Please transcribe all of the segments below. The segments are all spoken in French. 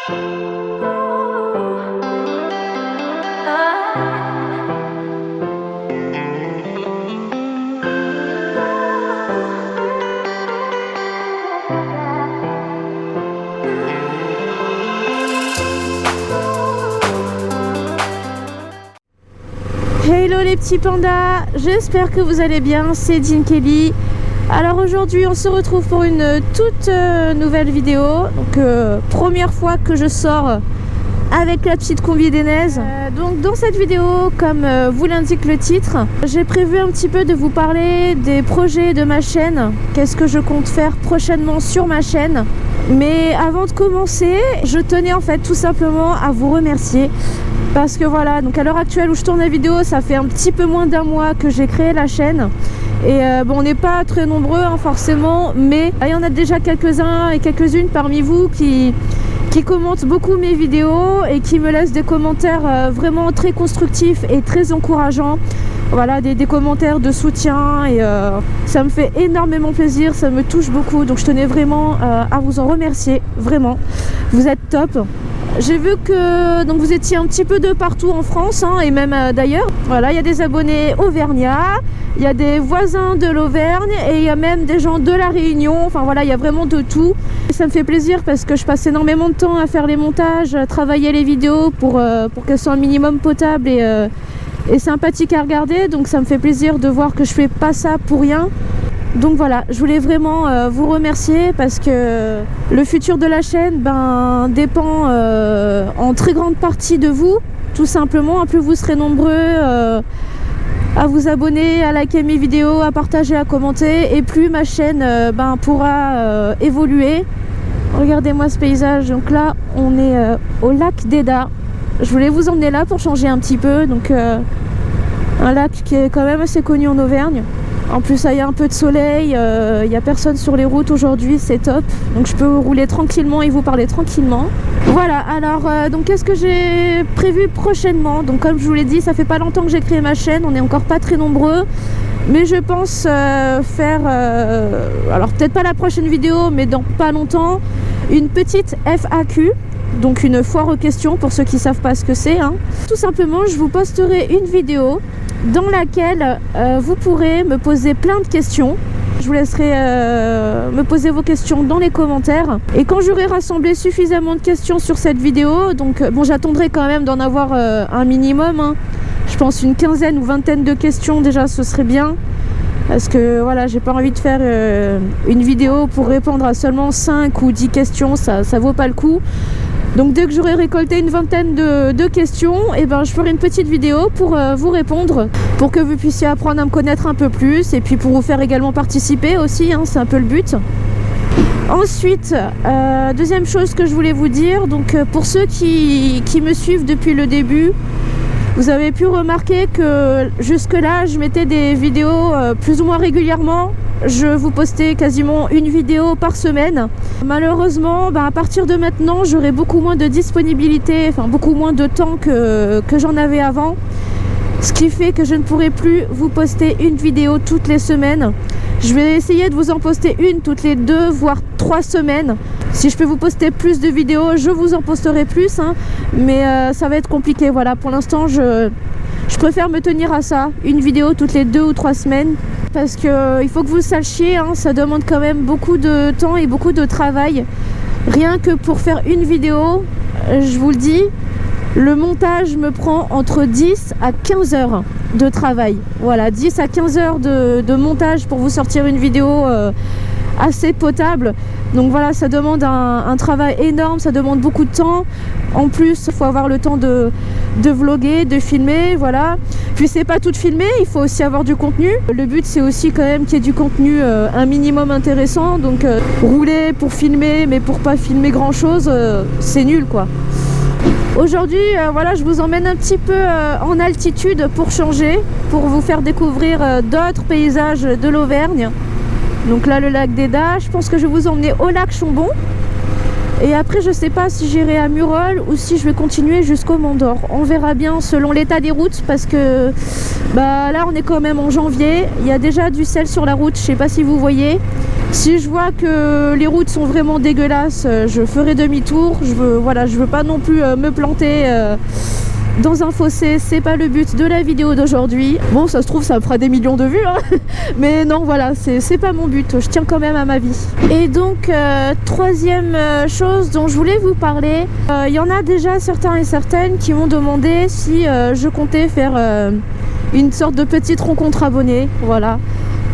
Hello les petits pandas, j'espère que vous allez bien, c'est Jean Kelly. Alors aujourd'hui on se retrouve pour une toute nouvelle vidéo. Donc première fois que je sors avec la petite combi d'Enez. Donc dans cette vidéo, comme vous l'indique le titre, j'ai prévu un petit peu de vous parler des projets de ma chaîne. Qu'est-ce que je compte faire prochainement sur ma chaîne. Mais avant de commencer, je tenais en fait tout simplement à vous remercier. Parce que voilà, donc à l'heure actuelle où je tourne la vidéo, ça fait un petit peu moins d'un mois que j'ai créé la chaîne. Et bon, on n'est pas très nombreux hein, forcément, mais il y en a déjà quelques-uns et quelques-unes parmi vous qui commentent beaucoup mes vidéos et qui me laissent des commentaires vraiment très constructifs et très encourageants. Voilà, des commentaires de soutien et ça me fait énormément plaisir, ça me touche beaucoup. Donc je tenais vraiment à vous en remercier, vraiment. Vous êtes top. J'ai vu que donc vous étiez un petit peu de partout en France hein, et même d'ailleurs. Voilà, il y a des abonnés auvergnats, il y a des voisins de l'Auvergne et il y a même des gens de la Réunion. Enfin voilà, il y a vraiment de tout. Et ça me fait plaisir parce que je passe énormément de temps à faire les montages, à travailler les vidéos pour qu'elles soient un minimum potable et sympathique à regarder. Donc ça me fait plaisir de voir que je fais pas ça pour rien. Donc voilà, je voulais vraiment vous remercier parce que le futur de la chaîne dépend en très grande partie de vous, tout simplement. Plus vous serez nombreux à vous abonner, à liker mes vidéos, à partager, à commenter, et plus ma chaîne pourra évoluer. Regardez-moi ce paysage, donc là on est au lac d'Eda. Je voulais vous emmener là pour changer un petit peu, donc un lac qui est quand même assez connu en Auvergne. En plus, il y a un peu de soleil, il n'y a personne sur les routes aujourd'hui, c'est top. Donc je peux rouler tranquillement et vous parler tranquillement. Voilà, alors donc qu'est-ce que j'ai prévu prochainement? Donc comme je vous l'ai dit, ça fait pas longtemps que j'ai créé ma chaîne, on n'est encore pas très nombreux. Mais je pense faire, alors peut-être pas la prochaine vidéo, mais dans pas longtemps, une petite FAQ. Donc une foire aux questions pour ceux qui ne savent pas ce que c'est hein. Tout simplement, je vous posterai une vidéo dans laquelle vous pourrez me poser plein de questions. Je vous laisserai me poser vos questions dans les commentaires. Et quand j'aurai rassemblé suffisamment de questions sur cette vidéo, donc bon, j'attendrai quand même d'en avoir un minimum hein. Je pense une quinzaine ou vingtaine de questions déjà, ce serait bien. Parce que voilà, j'ai pas envie de faire une vidéo pour répondre à seulement 5 ou 10 questions, ça vaut pas le coup. Donc dès que j'aurai récolté une vingtaine de questions, et je ferai une petite vidéo pour vous répondre, pour que vous puissiez apprendre à me connaître un peu plus et puis pour vous faire également participer aussi, hein, c'est un peu le but. Ensuite, deuxième chose que je voulais vous dire, donc pour ceux qui me suivent depuis le début, vous avez pu remarquer que jusque-là, je mettais des vidéos plus ou moins régulièrement. Je vous postais quasiment une vidéo par semaine. Malheureusement, à partir de maintenant, j'aurai beaucoup moins de disponibilité, enfin beaucoup moins de temps que j'en avais avant. Ce qui fait que je ne pourrai plus vous poster une vidéo toutes les semaines. Je vais essayer de vous en poster une toutes les 2 voire 3 semaines. Si je peux vous poster plus de vidéos, je vous en posterai plus hein. Mais ça va être compliqué. Voilà, pour l'instant, je préfère me tenir à ça. Une vidéo toutes les 2 ou 3 semaines. Parce que il faut que vous le sachiez, hein, ça demande quand même beaucoup de temps et beaucoup de travail. Rien que pour faire une vidéo, je vous le dis, le montage me prend entre 10 à 15 heures de travail. Voilà, 10 à 15 heures de montage pour vous sortir une vidéo assez potable. Donc voilà, ça demande un travail énorme, ça demande beaucoup de temps. En plus, il faut avoir le temps de vlogger, de filmer, voilà. Puis c'est pas tout de filmer, il faut aussi avoir du contenu. Le but c'est aussi quand même qu'il y ait du contenu un minimum intéressant. Donc rouler pour filmer, mais pour pas filmer grand chose, c'est nul quoi. Aujourd'hui, voilà, je vous emmène un petit peu en altitude pour changer, pour vous faire découvrir d'autres paysages de l'Auvergne. Donc là, le lac d'Eda, je pense que je vais vous emmener au lac Chambon. Et après, je sais pas si j'irai à Murol ou si je vais continuer jusqu'au Mont d'Or. On verra bien selon l'état des routes parce que là, on est quand même en janvier. Il y a déjà du sel sur la route, je sais pas si vous voyez. Si je vois que les routes sont vraiment dégueulasses, je ferai demi-tour. Je veux pas non plus me planter dans un fossé. C'est pas le but de la vidéo d'aujourd'hui. Bon, ça se trouve, ça me fera des millions de vues, hein. Mais non, voilà, c'est pas mon but. Je tiens quand même à ma vie. Et donc, troisième chose dont je voulais vous parler, il y en a déjà certains et certaines qui m'ont demandé si je comptais faire une sorte de petite rencontre abonnée. Voilà.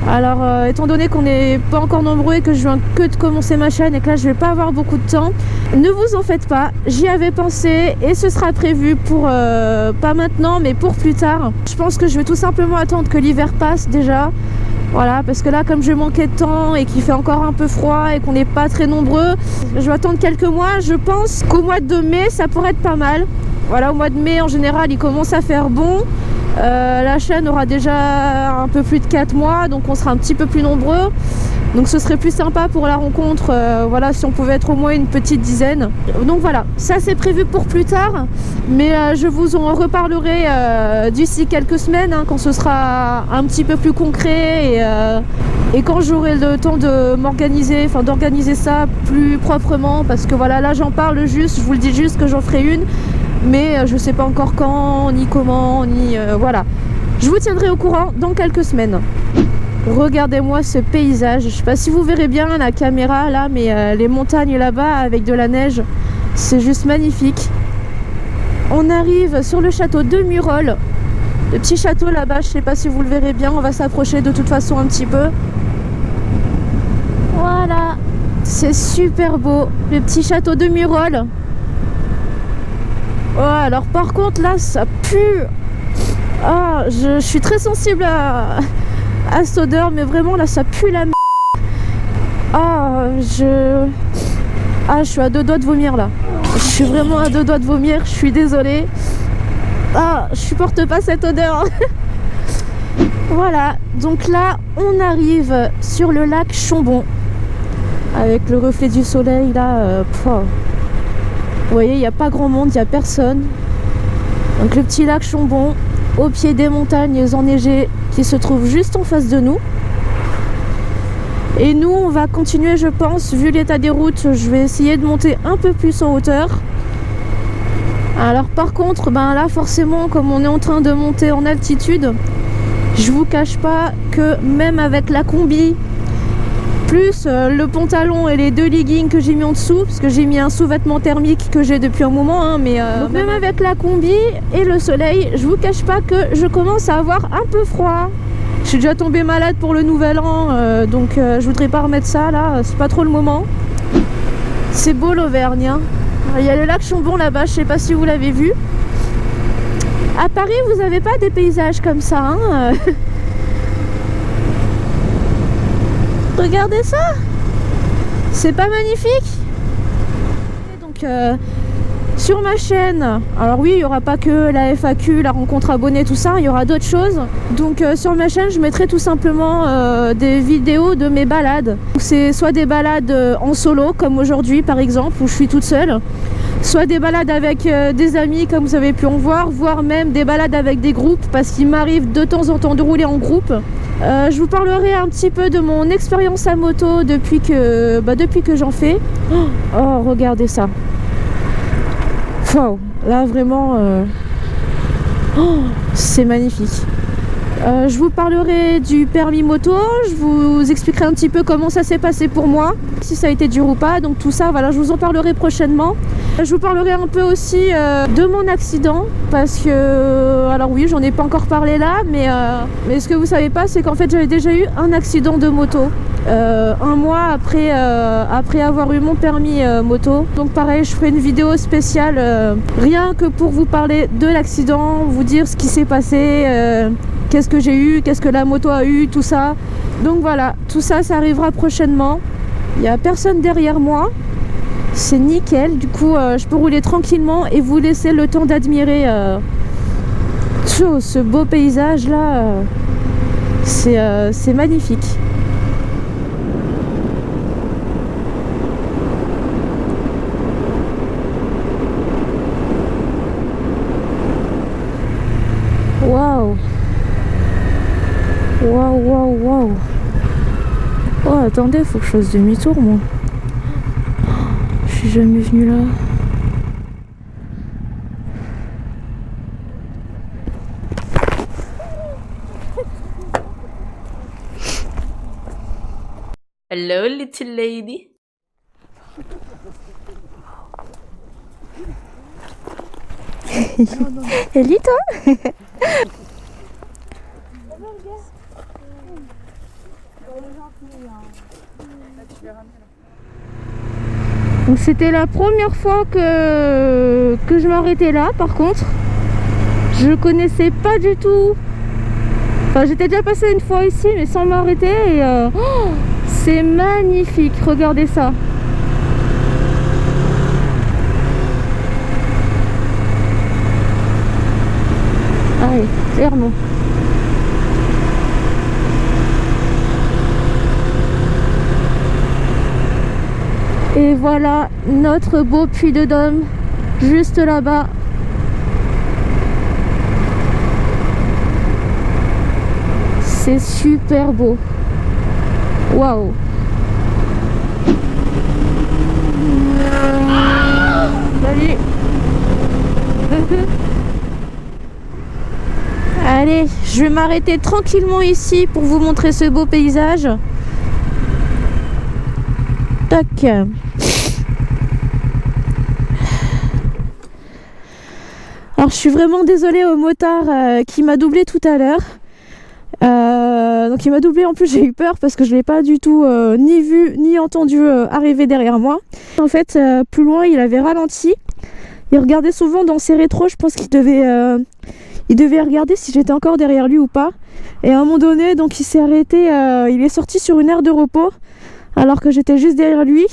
Alors étant donné qu'on n'est pas encore nombreux et que je viens que de commencer ma chaîne et que là je vais pas avoir beaucoup de temps, ne vous en faites pas, j'y avais pensé et ce sera prévu pour pas maintenant mais pour plus tard. Je pense que je vais tout simplement attendre que l'hiver passe déjà. Voilà, parce que là comme je manquais de temps et qu'il fait encore un peu froid et qu'on n'est pas très nombreux, je vais attendre quelques mois. Je pense qu'au mois de mai ça pourrait être pas mal. Voilà, au mois de mai en général il commence à faire bon. La chaîne aura déjà un peu plus de 4 mois, donc on sera un petit peu plus nombreux. Donc ce serait plus sympa pour la rencontre, voilà, si on pouvait être au moins une petite dizaine. Donc voilà, ça c'est prévu pour plus tard. Mais je vous en reparlerai d'ici quelques semaines, hein, quand ce sera un petit peu plus concret et quand j'aurai le temps de m'organiser, enfin d'organiser ça plus proprement. Parce que voilà, là j'en parle juste, je vous le dis juste que j'en ferai une. Mais je sais pas encore quand, ni comment, ni voilà. Je vous tiendrai au courant dans quelques semaines. Regardez-moi ce paysage. Je sais pas si vous verrez bien la caméra là, mais les montagnes là-bas avec de la neige, c'est juste magnifique. On arrive sur le château de Murol. Le petit château là-bas, je sais pas si vous le verrez bien. On va s'approcher de toute façon un petit peu. Voilà. C'est super beau. Le petit château de Murol. Ouais, alors par contre là ça pue. Ah, je suis très sensible à cette odeur, mais vraiment là ça pue la merde. Je suis à deux doigts de vomir là. Je suis vraiment à deux doigts de vomir, je suis désolée. Je supporte pas cette odeur. Voilà, donc là on arrive sur le lac Chambon avec le reflet du soleil là. Vous voyez, il n'y a pas grand monde, il n'y a personne. Donc le petit lac Chambon, au pied des montagnes enneigées qui se trouvent juste en face de nous. Et nous, on va continuer, je pense, vu l'état des routes, je vais essayer de monter un peu plus en hauteur. Alors par contre, ben là forcément, comme on est en train de monter en altitude, je vous cache pas que même avec la combi, plus le pantalon et les 2 leggings que j'ai mis en dessous, parce que j'ai mis un sous-vêtement thermique que j'ai depuis un moment, hein, mais même avec la combi et le soleil, je vous cache pas que je commence à avoir un peu froid. Je suis déjà tombée malade pour le nouvel an, donc je voudrais pas remettre ça là, c'est pas trop le moment. C'est beau l'Auvergne, hein. Il y a le lac Chambon là-bas, je sais pas si vous l'avez vu. À Paris, vous avez pas des paysages comme ça, hein. Regardez ça, c'est pas magnifique? Donc sur ma chaîne, alors oui, il n'y aura pas que la FAQ, la rencontre abonnée, tout ça, il y aura d'autres choses. Donc sur ma chaîne, je mettrai tout simplement des vidéos de mes balades. C'est soit des balades en solo, comme aujourd'hui par exemple, où je suis toute seule, soit des balades avec des amis, comme vous avez pu en voir, voire même des balades avec des groupes, parce qu'il m'arrive de temps en temps de rouler en groupe. Je vous parlerai un petit peu de mon expérience à moto depuis que j'en fais. Oh, regardez ça. Wow, là vraiment, c'est magnifique. Je vous parlerai du permis moto, je vous expliquerai un petit peu comment ça s'est passé pour moi, si ça a été dur ou pas, donc tout ça, voilà, je vous en parlerai prochainement. Je vous parlerai un peu aussi de mon accident, parce que, alors oui, j'en ai pas encore parlé là, mais ce que vous savez pas, c'est qu'en fait j'avais déjà eu un accident de moto, un mois après avoir eu mon permis moto. Donc pareil, je ferai une vidéo spéciale, rien que pour vous parler de l'accident, vous dire ce qui s'est passé, qu'est-ce que j'ai eu, qu'est-ce que la moto a eu, tout ça. Donc voilà, tout ça, ça arrivera prochainement. Il n'y a personne derrière moi. C'est nickel. Du coup, je peux rouler tranquillement et vous laisser le temps d'admirer ce beau paysage-là. C'est magnifique. Waouh! Waouh, waouh, waouh! Oh, attendez, faut que je fasse demi-tour moi. Je suis jamais venue là. Hello, little lady. Ellie, toi? Donc c'était la première fois que je m'arrêtais là. Par contre, je connaissais pas du tout. Enfin, j'étais déjà passée une fois ici, mais sans m'arrêter. Et oh, c'est magnifique. Regardez ça. Allez, clairement. Et voilà notre beau puits de Dôme, juste là-bas. C'est super beau. Waouh. Salut. Allez, je vais m'arrêter tranquillement ici pour vous montrer ce beau paysage. Tac. Alors je suis vraiment désolée au motard qui m'a doublé tout à l'heure. Donc il m'a doublé, en plus j'ai eu peur parce que je ne l'ai pas du tout ni vu ni entendu arriver derrière moi. En fait plus loin il avait ralenti. Il regardait souvent dans ses rétros, je pense qu'il devait regarder si j'étais encore derrière lui ou pas. Et à un moment donné donc il s'est arrêté, il est sorti sur une aire de repos alors que j'étais juste derrière lui.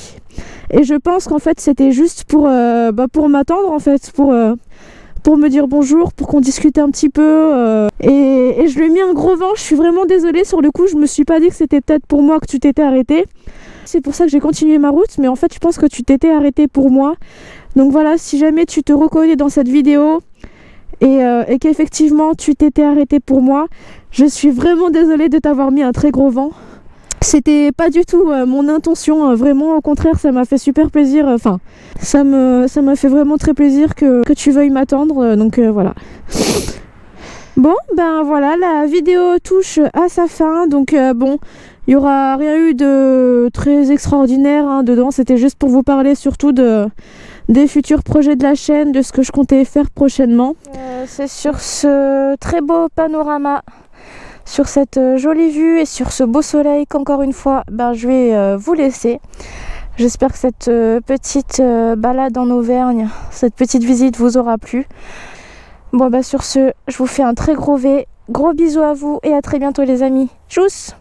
Et je pense qu'en fait c'était juste pour m'attendre en fait, pour me dire bonjour, pour qu'on discute un petit peu. Et je lui ai mis un gros vent, je suis vraiment désolée. Sur le coup, je me suis pas dit que c'était peut-être pour moi que tu t'étais arrêté. C'est pour ça que j'ai continué ma route, mais en fait, je pense que tu t'étais arrêté pour moi. Donc voilà, si jamais tu te reconnais dans cette vidéo et qu'effectivement tu t'étais arrêté pour moi, je suis vraiment désolée de t'avoir mis un très gros vent. C'était pas du tout mon intention, vraiment au contraire ça m'a fait super plaisir, enfin ça m'a fait vraiment très plaisir que tu veuilles m'attendre, donc voilà. Bon ben voilà, la vidéo touche à sa fin, donc bon, il n'y aura rien eu de très extraordinaire hein, dedans, c'était juste pour vous parler surtout des futurs projets de la chaîne, de ce que je comptais faire prochainement. C'est sur ce très beau panorama, sur cette jolie vue et sur ce beau soleil qu'encore une fois je vais vous laisser. J'espère que cette petite balade en Auvergne, cette petite visite vous aura plu. Bon sur ce, je vous fais un très gros bisou à vous et à très bientôt les amis. Tchuss!